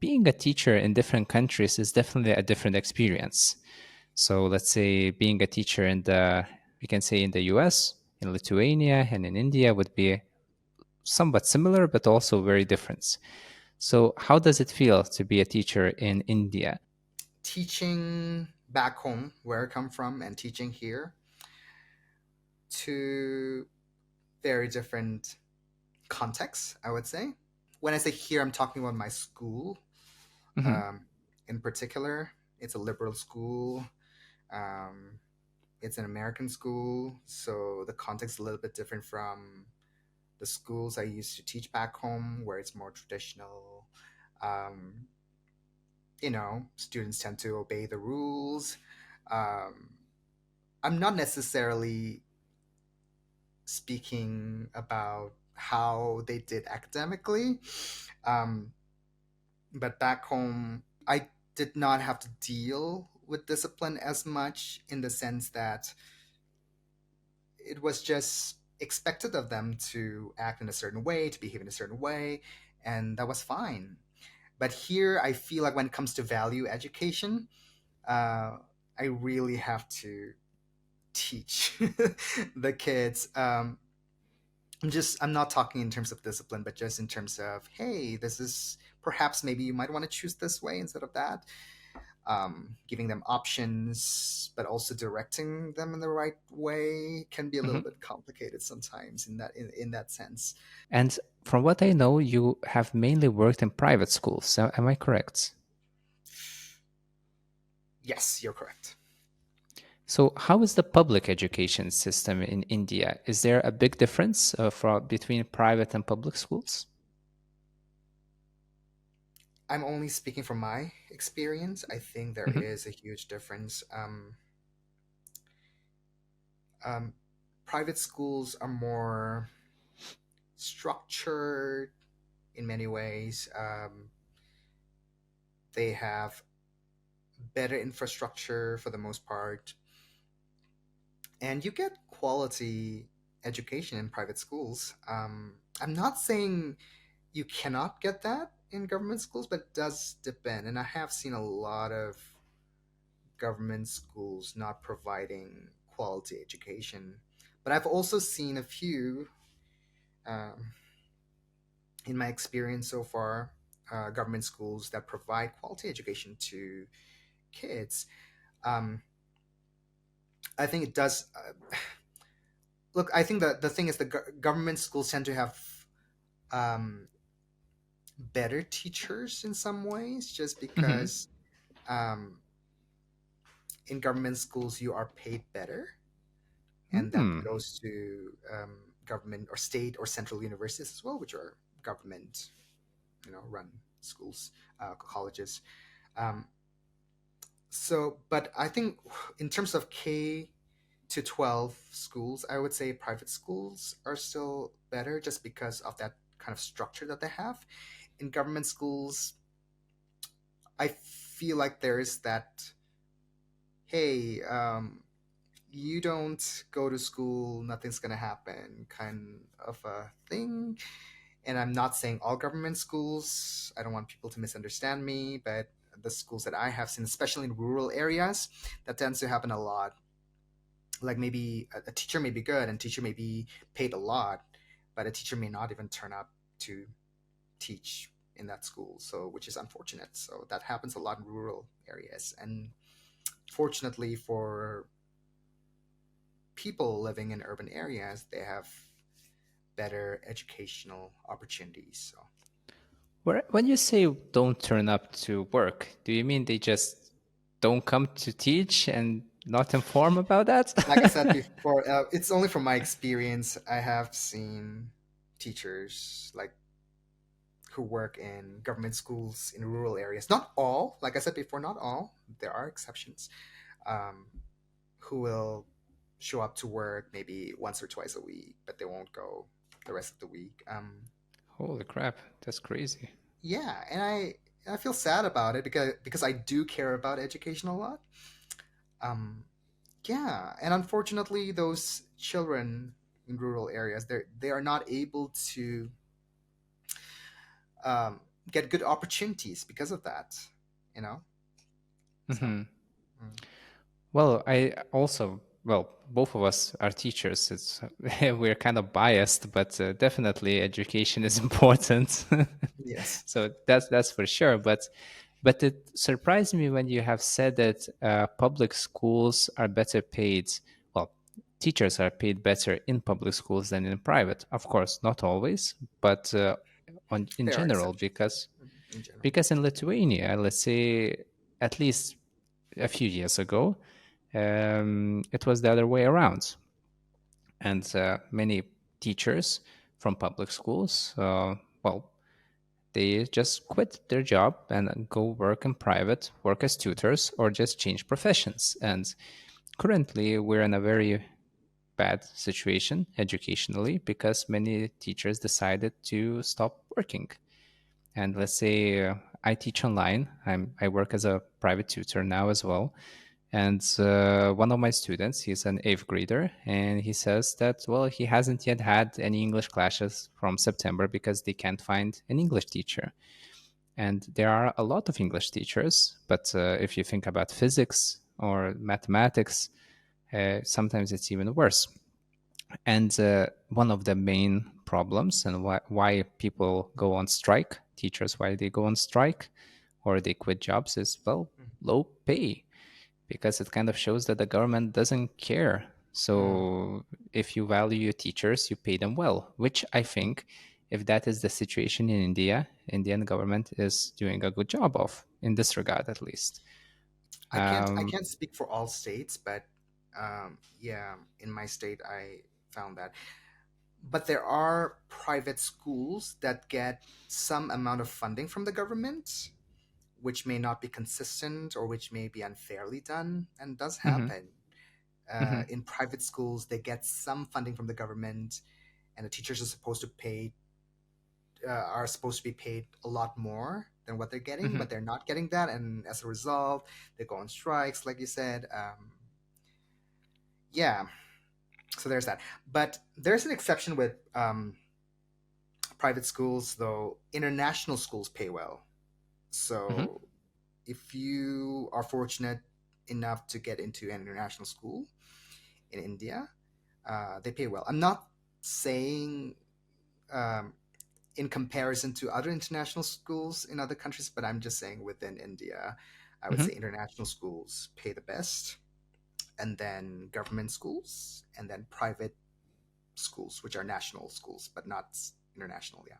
being a teacher in different countries is definitely a different experience. So let's say being a teacher in the, we can say in the US, in Lithuania, and in India would be somewhat similar, but also very different. So how does it feel to be a teacher in India? Teaching back home, where I come from, and teaching here, two very different contexts, I would say. When I say here, I'm talking about my school. Hmm. Um, in particular, it's a liberal school. Um, it's an American school, so the context is a little bit different from the schools I used to teach back home, where it's more traditional. Um, Students tend to obey the rules. Um, I'm not necessarily speaking about how they did academically, um, but back home, I did not have to deal with discipline as much in the sense that it was just expected of them to act in a certain way, to behave in a certain way, and that was fine. But here, I feel like when it comes to value education, uh, I really have to teach the kids. I'm not talking in terms of discipline, but just in terms of, hey, this is perhaps maybe you might want to choose this way instead of that. Giving them options, but also directing them in the right way can be a little Hmm. bit complicated sometimes in that sense. And from what I know, you have mainly worked in private schools. So am I correct? Yes, you're correct. So, how is the public education system in India? Is there a big difference between private and public schools? I'm only speaking from my experience. I think there Hmm. is a huge difference. Um, Private schools are more structured in many ways. They have better infrastructure for the most part, and you get quality education in private schools. I'm not saying you cannot get that in government schools, but it does depend. And I have seen a lot of government schools not providing quality education. But I've also seen a few, um, in my experience so far, government schools that provide quality education to kids. Um, I think it does. Look, I think that the thing is, the government schools tend to have um, better teachers in some ways, just Hmm. because um, in government schools you are paid better, and that Hmm. goes to government or state or central universities as well, which are government, run schools, colleges. Um, but I think in terms of K to 12 schools, I would say private schools are still better just because of that kind of structure that they have. In government schools, I feel like there's that, hey, you don't go to school, nothing's going to happen kind of a thing. And I'm not saying all government schools, I don't want people to misunderstand me, but the schools that I have seen, especially in rural areas, that tends to happen a lot. Like maybe a teacher may be good and teacher may be paid a lot, but a teacher may not even turn up to teach in that school, so which is unfortunate. So that happens a lot in rural areas, and fortunately for people living in urban areas, they have better educational opportunities. So, When you say don't turn up to work, do you mean they just don't come to teach and not inform about that? like I said before, it's only from my experience. I have seen teachers like who work in government schools in rural areas. Not all, like I said before, not all. There are exceptions. Um, who will show up to work maybe once or twice a week, but they won't go the rest of the week. Holy crap, that's crazy. Yeah, and I feel sad about it because I do care about education a lot. Um, yeah, and unfortunately, those children in rural areas, they are not able to get good opportunities because of that, you know. So Hmm. mm, Well, I also, well, both of us are teachers. It's we're kind of biased, but definitely education is important. yes, So that's for sure. But it surprised me when you have said that public schools are better paid. Well, teachers are paid better in public schools than in private. Of course, not always, but in there are general, exceptions because in general. in Lithuania, let's say at least a few years ago, it was the other way around. And many teachers from public schools, well, they just quit their job and go work in private, work as tutors, or just change professions. And currently, we're in a very bad situation educationally because many teachers decided to stop working. And let's say I teach online. I work as a private tutor now as well. And one of my students, he's an eighth grader, and he says that, well, he hasn't yet had any English classes from September because they can't find an English teacher. And there are a lot of English teachers, but if you think about physics or mathematics, sometimes it's even worse. And one of the main problems and why people go on strike, teachers, why they go on strike or they quit jobs is, well, low pay, because it kind of shows that the government doesn't care. Mm. So if you value your teachers, you pay them well, which I think if that is the situation in India, Indian government is doing a good job of in this regard at least. I Um, can't speak for all states, but yeah, in my state, I found that. But there are private schools that get some amount of funding from the government, which may not be consistent or which may be unfairly done, and does mhm, happen. mhm, In private schools, they get some funding from the government, and the teachers are supposed to be paid a lot more than what they're getting, mhm, but they're not getting that, and as a result, they go on strikes, like you said. Yeah, so there's that. But there's an exception with private schools, though. International schools pay well. mhm, So if you are fortunate enough to get into an international school in India, they pay well. I'm not saying um, in comparison to other international schools in other countries, but I'm just saying within India, I would mhm. say international schools pay the best, and then government schools, and then private schools, which are national schools but not international. Yeah.